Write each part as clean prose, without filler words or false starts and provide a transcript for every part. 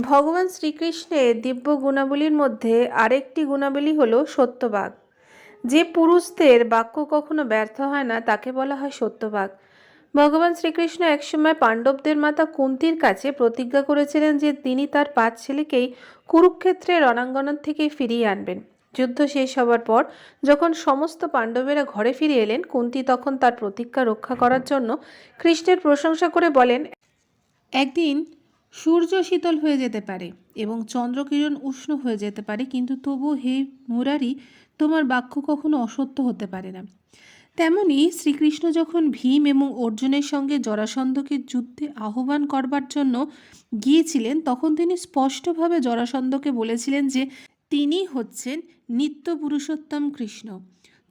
ভগবান শ্রীকৃষ্ণের দিব্য গুণাবলীর মধ্যে আরেকটি গুণাবলী হলো সত্যবাক। যে পুরুষদের বাক্য কখনো ব্যর্থ হয় না তাকে বলা হয় সত্যবাক। ভগবান শ্রীকৃষ্ণ একসময় পাণ্ডবদের মাতা কুন্তির কাছে প্রতিজ্ঞা করেছিলেন যে তিনি তার 5 ছেলেকেই কুরুক্ষেত্রের রণাঙ্গন থেকে ফিরিয়ে আনবেন। যুদ্ধ শেষ হবার পর যখন সমস্ত পাণ্ডবেরা ঘরে ফিরে এলেন, কুন্তি তখন তার প্রতিজ্ঞা রক্ষা করার জন্য কৃষ্ণের প্রশংসা করে বলেন, একদিন সূর্য শীতল হয়ে যেতে পারে এবং চন্দ্রকিরণ উষ্ণ হয়ে যেতে পারে, কিন্তু তবু হে মুরারি, তোমার বাক্য কখনো অসত্য হতে পারে না। তেমনি শ্রীকৃষ্ণ যখন ভীম এবং অর্জুনের সঙ্গে জরাসন্ধকে যুদ্ধে আহ্বান করবার জন্য গিয়েছিলেন, তখন তিনি স্পষ্টভাবে জরাসন্ধকে বলেছিলেন যে তিনি হচ্ছেন নিত্য পুরুষোত্তম কৃষ্ণ।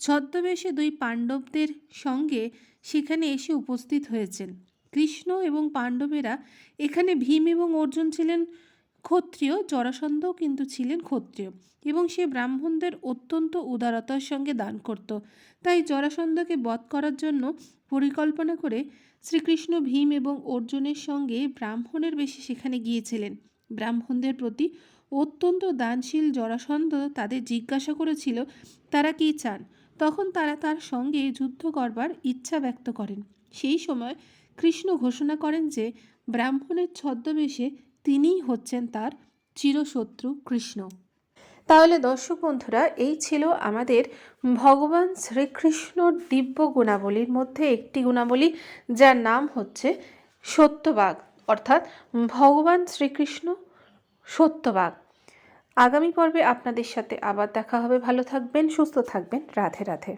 ছদ্মবেশে 2 পাণ্ডবদের সঙ্গে সেখানে এসে উপস্থিত হয়েছেন। কৃষ্ণ এবং পাণ্ডবেরা এখানে ভীম এবং অর্জুন ছিলেন ক্ষত্রিয়, জরাসন্ধও কিন্তু ছিলেন ক্ষত্রিয় এবং সে ব্রাহ্মণদের অত্যন্ত উদারতার সঙ্গে দান করত। তাই জরাসন্ধকে বধ করার জন্য পরিকল্পনা করে শ্রীকৃষ্ণ ভীম এবং অর্জুনের সঙ্গে ব্রাহ্মণের বেশে সেখানে গিয়েছিলেন। ব্রাহ্মণদের প্রতি অত্যন্ত দানশীল জরাসন্ধ তাদের জিজ্ঞাসা করেছিল তারা কী চান। তখন তারা তার সঙ্গে যুদ্ধ করবার ইচ্ছা ব্যক্ত করেন। সেই সময় কৃষ্ণ ঘোষণা করেন যে ব্রাহ্মণের ছদ্মবেশে তিনিই হচ্ছেন তার চিরশত্রু কৃষ্ণ। তাহলে দর্শক বন্ধুরা, এই ছিল আমাদের ভগবান শ্রীকৃষ্ণর দিব্য গুণাবলীর মধ্যে একটি গুণাবলী, যার নাম হচ্ছে সত্যবাক, অর্থাৎ ভগবান শ্রীকৃষ্ণ সত্যবাক। আগামী পর্বে আপনাদের সাথে আবার দেখা হবে। ভালো থাকবেন, সুস্থ থাকবেন। রাধে রাধে।